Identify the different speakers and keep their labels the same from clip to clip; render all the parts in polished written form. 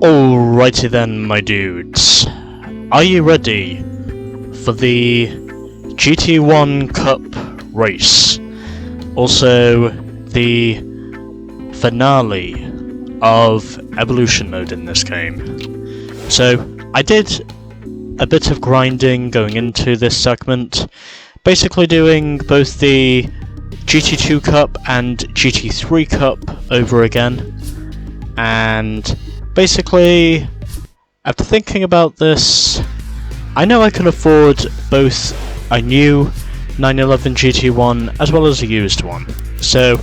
Speaker 1: Alrighty then, my dudes. Are you ready for the GT1 Cup race? Also, the finale of Evolution Mode in this game. So, I did a bit of grinding going into this segment, basically doing both the GT2 Cup and GT3 Cup over again, and basically, after thinking about this, I know I can afford both a new 911 GT1 as well as a used one. So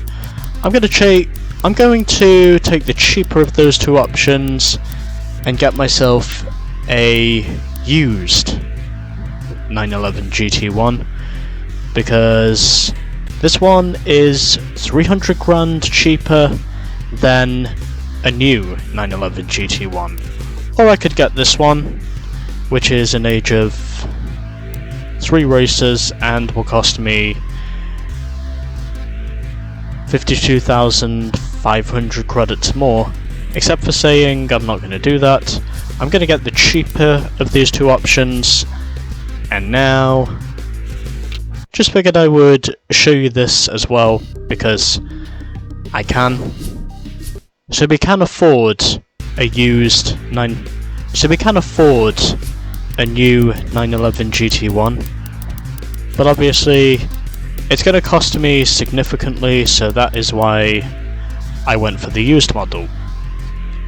Speaker 1: I'm going to take the cheaper of those two options and get myself a used 911 GT1, because this one is 300 grand cheaper than a new 911 GT1. Or I could get this one, which is an age of 3 races and will cost me 52,500 credits more. Except for saying I'm not going to do that. I'm going to get the cheaper of these two options. And now, just figured I would show you this as well, because I can. So we can afford a new 911 GT1, but obviously it's going to cost me significantly, so that is why I went for the used model,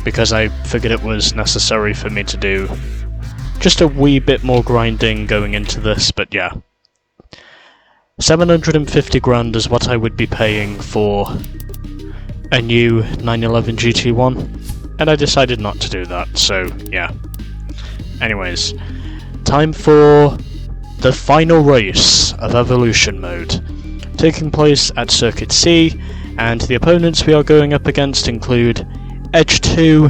Speaker 1: because I figured it was necessary for me to do just a wee bit more grinding going into this. But yeah, 750 grand is what I would be paying for a new 911 GT1, and I decided not to do that, so yeah. Anyways, time for the final race of Evolution Mode, taking place at Circuit C, and the opponents we are going up against include Edge 2,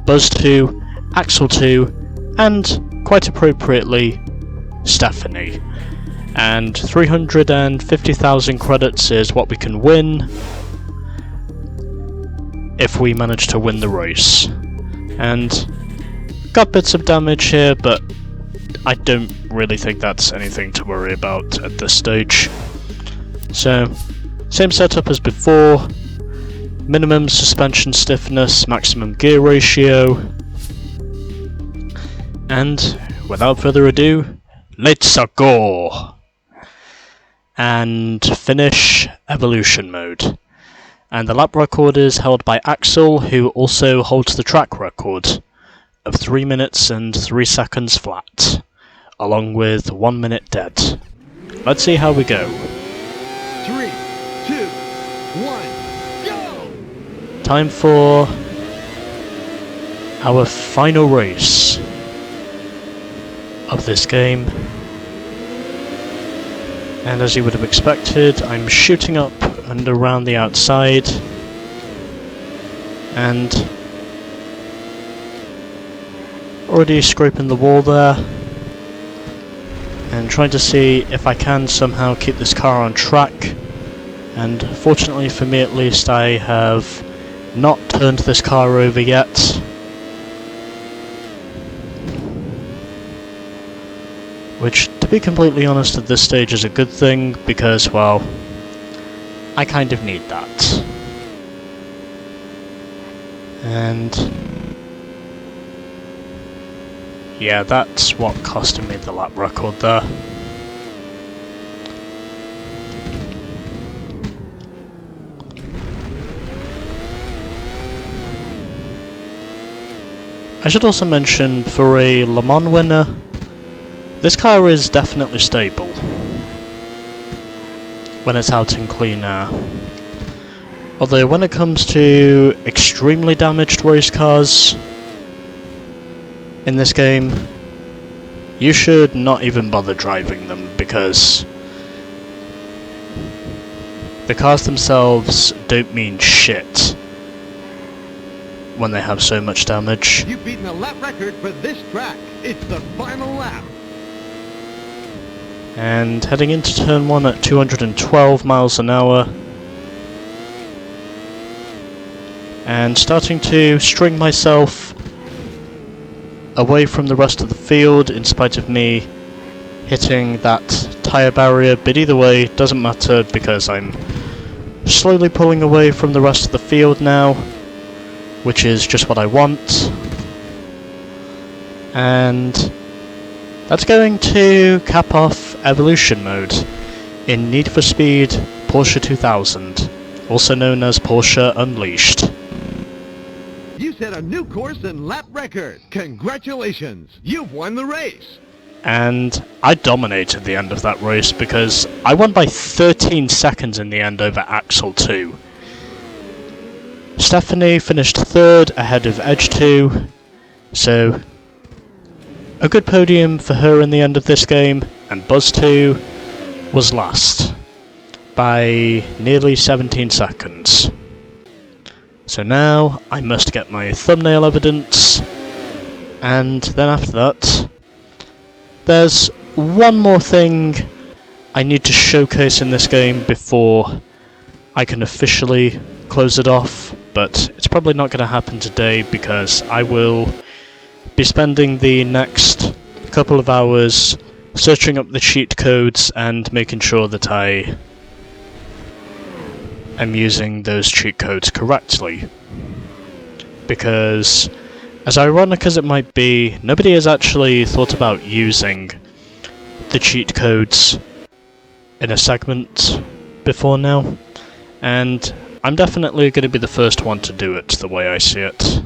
Speaker 1: Buzz 2, Axel 2, and, quite appropriately, Stephanie. And 350,000 credits is what we can win if we manage to win the race. And got bits of damage here, but I don't really think that's anything to worry about at this stage. So, same setup as before, minimum suspension stiffness, maximum gear ratio, and without further ado, let's go! And finish Evolution Mode. And the lap record is held by Axel, who also holds the track record of 3 minutes and 3 seconds flat, along with 1 minute dead. Let's see how we go.
Speaker 2: 3, 2, 1, go!
Speaker 1: Time for our final race of this game. And as you would have expected, I'm shooting up and around the outside, and already scraping the wall there, and trying to see if I can somehow keep this car on track. And fortunately for me at least, I have not turned this car over yet. Which, to be completely honest, at this stage is a good thing, because, well, I kind of need that. And yeah, that's what costed me the lap record there. I should also mention, for a Le Mans winner, this car is definitely stable when it's out in clean air. Although when it comes to extremely damaged race cars in this game, you should not even bother driving them, because the cars themselves don't mean shit when they have so much damage.
Speaker 2: You've beaten a lap record for this track. It's the final lap.
Speaker 1: And heading into turn 1 at 212 miles an hour. And starting to string myself away from the rest of the field in spite of me hitting that tyre barrier, but either way, doesn't matter because I'm slowly pulling away from the rest of the field now, which is just what I want. And that's going to cap off Evolution Mode in Need for Speed Porsche 2000, also known as Porsche Unleashed.
Speaker 2: You set a new course and lap record. Congratulations, you've won the race.
Speaker 1: And I dominated the end of that race because I won by 13 seconds in the end over Axel 2. Stephanie finished third ahead of Edge 2, so a good podium for her in the end of this game, and Buzz 2 was last by nearly 17 seconds. So now I must get my thumbnail evidence, and then after that there's one more thing I need to showcase in this game before I can officially close it off, but it's probably not going to happen today because I will be spending the next couple of hours searching up the cheat codes and making sure that I am using those cheat codes correctly. Because, as ironic as it might be, nobody has actually thought about using the cheat codes in a segment before now, and I'm definitely going to be the first one to do it the way I see it.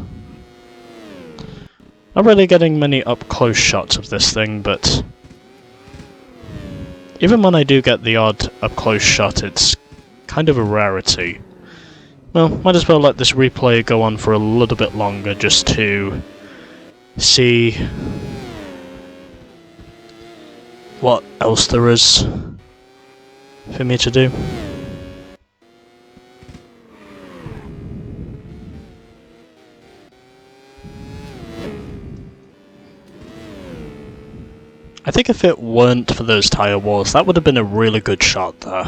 Speaker 1: Not really getting many up-close shots of this thing, but even when I do get the odd up-close shot, it's kind of a rarity. Well, might as well let this replay go on for a little bit longer just to see what else there is for me to do. I think if it weren't for those tyre walls, that would have been a really good shot there.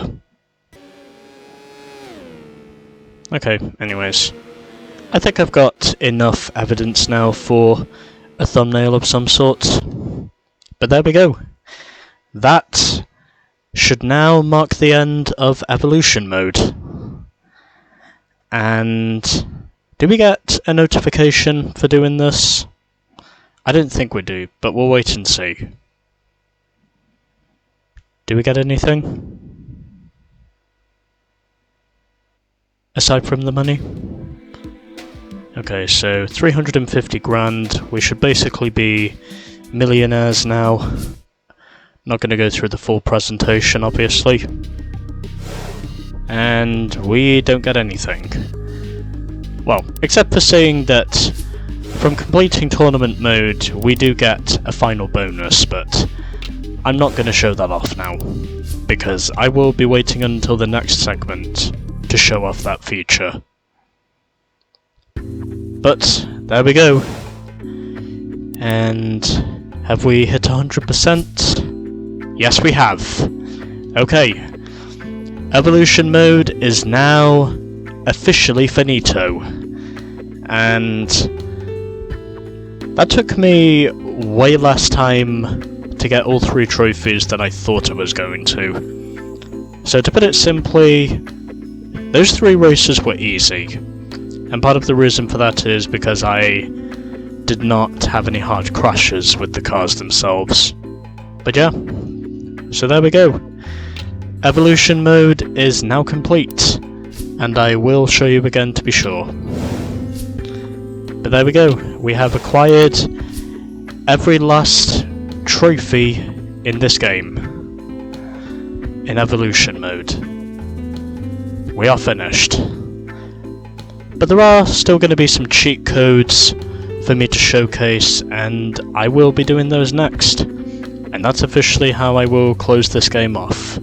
Speaker 1: Okay, anyways. I think I've got enough evidence now for a thumbnail of some sort. But there we go. That should now mark the end of Evolution Mode. And do we get a notification for doing this? I don't think we do, but we'll wait and see. Do we get anything? Aside from the money? Okay, so 350 grand. We should basically be millionaires now. Not going to go through the full presentation, obviously. And we don't get anything. Well, except for saying that from completing tournament mode, we do get a final bonus, but I'm not going to show that off now, because I will be waiting until the next segment to show off that feature. But there we go. And have we hit 100%? Yes, we have. Okay. Evolution mode is now officially finito. And that took me way less time to get all 3 trophies than I thought it was going to. So to put it simply, those 3 races were easy. And part of the reason for that is because I did not have any hard crashes with the cars themselves. But yeah, so there we go. Evolution mode is now complete, and I will show you again to be sure. But there we go, we have acquired every last trophy in this game, in Evolution mode. We are finished. But there are still going to be some cheat codes for me to showcase, and I will be doing those next. And that's officially how I will close this game off.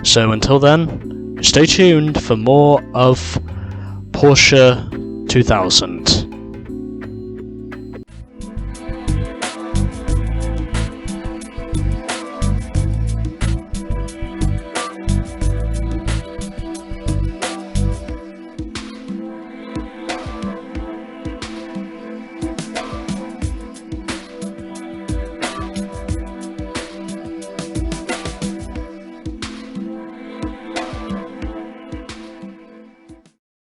Speaker 1: So until then, stay tuned for more of Porsche 2000.